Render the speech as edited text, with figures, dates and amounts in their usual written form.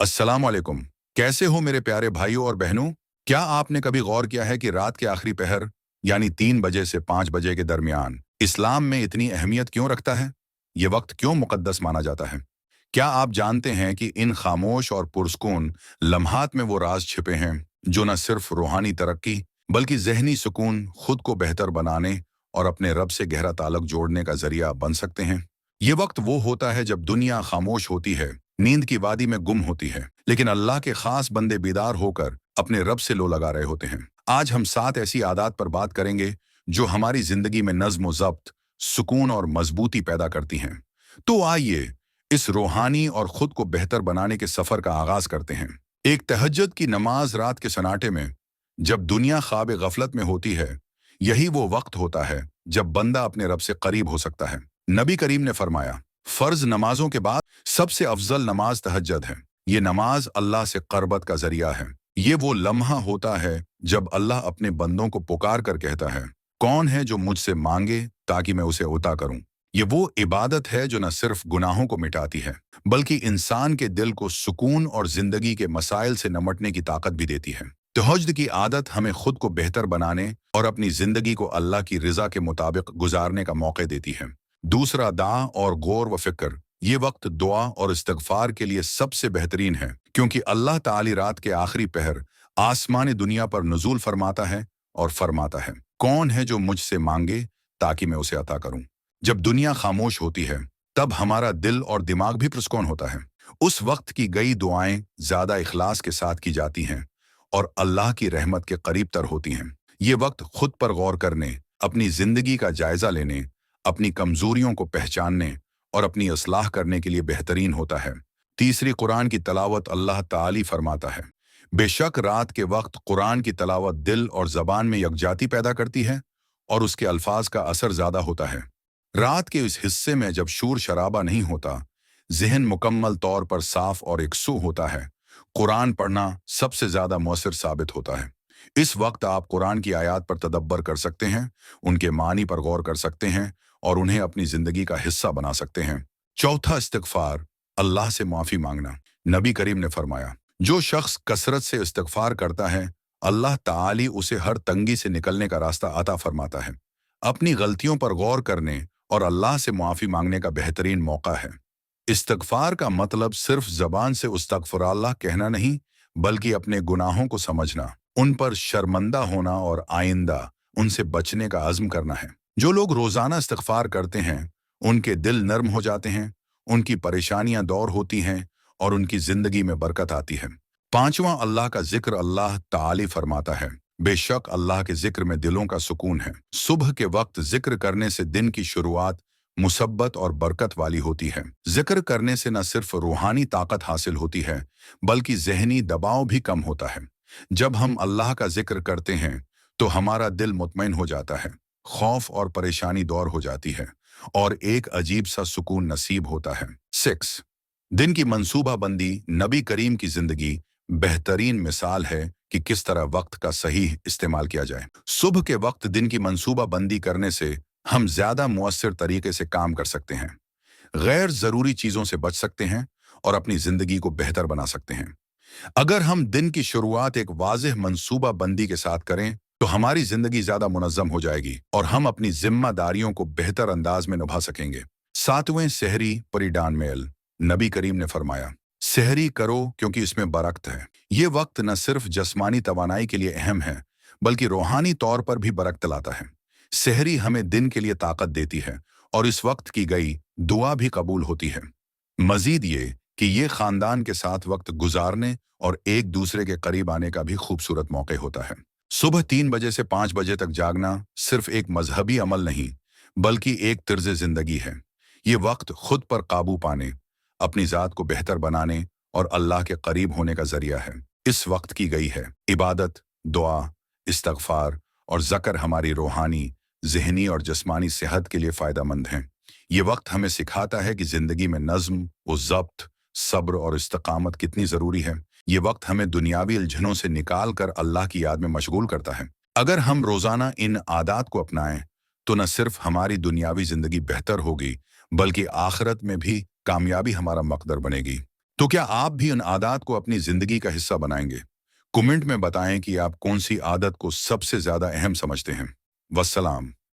अस्सलाम वालेकुम। कैसे हो मेरे प्यारे भाइयों और बहनों? क्या आपने कभी गौर किया है कि रात के आखिरी पहर यानी 3 बजे से 5 बजे के दरमियान इस्लाम में इतनी अहमियत क्यों रखता है? ये वक्त क्यों मुकद्दस माना जाता है? क्या आप जानते हैं कि इन खामोश और पुरस्कून लम्हात में वो राज छिपे हैं जो न सिर्फ रूहानी तरक्की बल्कि जहनी सुकून, खुद को बेहतर बनाने और अपने रब से गहरा ताल्लुक जोड़ने का जरिया बन सकते हैं? ये वक्त वो होता है जब दुनिया खामोश होती है, नींद की वादी में गुम होती है, लेकिन अल्लाह के खास बंदे बेदार होकर अपने रब से लो लगा रहे होते हैं। आज हम 7 ऐसी आदत पर बात करेंगे जो हमारी जिंदगी में नज्म व ज़ब्त, सुकून और मजबूती पैदा करती हैं। तो आइए इस रूहानी और खुद को बेहतर बनाने के सफर का आगाज करते हैं। एक तहज्जुद की नमाज रात के सन्नाटे में, जब दुनिया ख्वाब गफलत में होती है, यही वो वक्त होता है जब बंदा अपने रब से करीब हो सकता है। नबी करीम ने फरमाया, फर्ज नमाजों के बाद सबसे अफजल नमाज तहज्जुद है। ये नमाज अल्लाह से क़रबत का जरिया है। ये वो लम्हा होता है जब अल्लाह अपने बंदों को पुकार कर कहता है, कौन है जो मुझसे मांगे ताकि मैं उसे अता करूं। ये वो इबादत है जो न सिर्फ गुनाहों को मिटाती है बल्कि इंसान के दिल को सुकून और जिंदगी के मसाइल से निपटने की ताकत भी देती है। तहज्जुद की आदत हमें खुद को बेहतर बनाने और अपनी जिंदगी को अल्लाह की रज़ा के मुताबिक गुजारने का मौका देती है। दूसरा, दा और गौर व फिक्र। ये वक्त दुआ और इस्तगफार के लिए सबसे बेहतरीन है, क्योंकि अल्लाह ताली रात के आखिरी पहर आसमानी दुनिया पर नुज़ूल फरमाता है और फरमाता है, कौन है जो मुझसे मांगे ताकि मैं उसे अता करूं। जब दुनिया खामोश होती है तब हमारा दिल और दिमाग भी पुरस्कून होता है। उस वक्त की गई दुआएं ज्यादा इखलास के साथ की जाती हैं और अल्लाह की रहमत के करीब तर होती हैं। ये वक्त खुद पर गौर करने, अपनी जिंदगी का जायजा लेने, अपनी कमजोरियों को पहचानने और अपनी असलाह करने के लिए बेहतरीन होता है। तीसरी, कुरान की तलावत। अल्लाह ताली फरमाता है, बेशक रात के वक्त कुरान की तलावत दिल और जबान में यकजाती पैदा करती है और उसके अल्फाज का असर ज्यादा होता है। रात के इस हिस्से में जब शोर शराबा नहीं होता, जहन मुकम्मल तौर पर साफ और एकसू होता है, कुरान पढ़ना सबसे ज्यादा मौसर साबित होता है। इस वक्त आप कुरान की आयत पर तदब्बर कर सकते हैं, उनके मानी पर गौर कर सकते हैं और उन्हें अपनी जिंदगी का हिस्सा बना सकते हैं। चौथा, इस्तिगफार, अल्लाह से माफी मांगना। नबी करीम ने फरमाया, जो शख्स कसरत से इस्तिगफार करता है, अल्लाह ताली उसे हर तंगी से निकलने का रास्ता अता फरमाता है। अपनी गलतियों पर गौर करने और अल्लाह से माफी मांगने का बेहतरीन मौका है। इस्तिगफार का मतलब सिर्फ जबान से उस्तगफिरुल्लाह कहना नहीं, बल्कि अपने गुनाहों को समझना, उन पर शर्मंदा होना और आइंदा उनसे बचने का अज़्म करना है। जो लोग रोजाना इस्तिगफार करते हैं, उनके दिल नर्म हो जाते हैं, उनकी परेशानियां दूर होती हैं और उनकी जिंदगी में बरकत आती है। पांचवां, अल्लाह का जिक्र। अल्लाह ताली फरमाता है, बेशक अल्लाह के जिक्र में दिलों का सुकून है। सुबह के वक्त जिक्र करने से दिन की शुरुआत मुसब्बत और बरकत वाली होती है। जिक्र करने से न सिर्फ रूहानी ताकत हासिल होती है बल्कि जहनी दबाव भी कम होता है। जब हम अल्लाह का जिक्र करते हैं तो हमारा दिल मुतमईन हो जाता है, खौफ और परेशानी दूर हो जाती है और एक अजीब सा सुकून नसीब होता है। 6, दिन की मंसूबा बंदी। नबी करीम की जिंदगी बेहतरीन मिसाल है कि किस तरह वक्त का सही इस्तेमाल किया जाए। सुबह के वक्त दिन की मंसूबा बंदी करने से हम ज्यादा मुअस्सिर तरीके से काम कर सकते हैं, गैर जरूरी चीजों से बच सकते हैं और अपनी जिंदगी को बेहतर बना सकते हैं। अगर हम दिन की शुरुआत एक वाज़ेह मंसूबा बंदी के साथ करें तो हमारी जिंदगी ज्यादा मुनज़्ज़म हो जाएगी और हम अपनी जिम्मेदारियों को बेहतर अंदाज में निभा सकेंगे। 7वें, सहरी परिडान मेल। नबी करीम ने फरमाया, सहरी करो क्योंकि इसमें बरकत है। ये वक्त न सिर्फ जस्मानी तवानाई के लिए अहम है बल्कि रूहानी तौर पर भी बरकत लाता है। सहरी हमें दिन के लिए ताकत देती है और इस वक्त की गई दुआ भी कबूल होती है। मजीद ये कि ये खानदान के साथ वक्त गुजारने और एक दूसरे के करीब आने का भी खूबसूरत मौका होता है। सुबह 3 बजे से 5 बजे तक जागना सिर्फ एक मजहबी अमल नहीं बल्कि एक तर्ज जिंदगी है। ये वक्त खुद पर काबू पाने, अपनी ज़ात को बेहतर बनाने और अल्लाह के करीब होने का जरिया है। इस वक्त की गई है इबादत, दुआ, इस्तगफार और ज़िक्र हमारी रूहानी, जहनी और जिस्मानी सेहत के लिए फ़ायदेमंद हैं। ये वक्त हमें सिखाता है कि ज़िंदगी में नज़्म व ज़ब्त, सब्र और इस्तकामत कितनी ज़रूरी है। ये वक्त हमें दुनियावी उलझनों से निकाल कर अल्लाह की याद में मशगूल करता है। अगर हम रोज़ाना इन आदात को अपनाएं तो न सिर्फ हमारी दुनियावी ज़िंदगी बेहतर होगी बल्कि आखिरत में भी कामयाबी हमारा मकदर बनेगी। तो क्या आप भी इन आदत को अपनी जिंदगी का हिस्सा बनाएंगे? कमेंट में बताएं कि आप कौन सी आदत को सबसे ज्यादा अहम समझते हैं। वस्सलाम।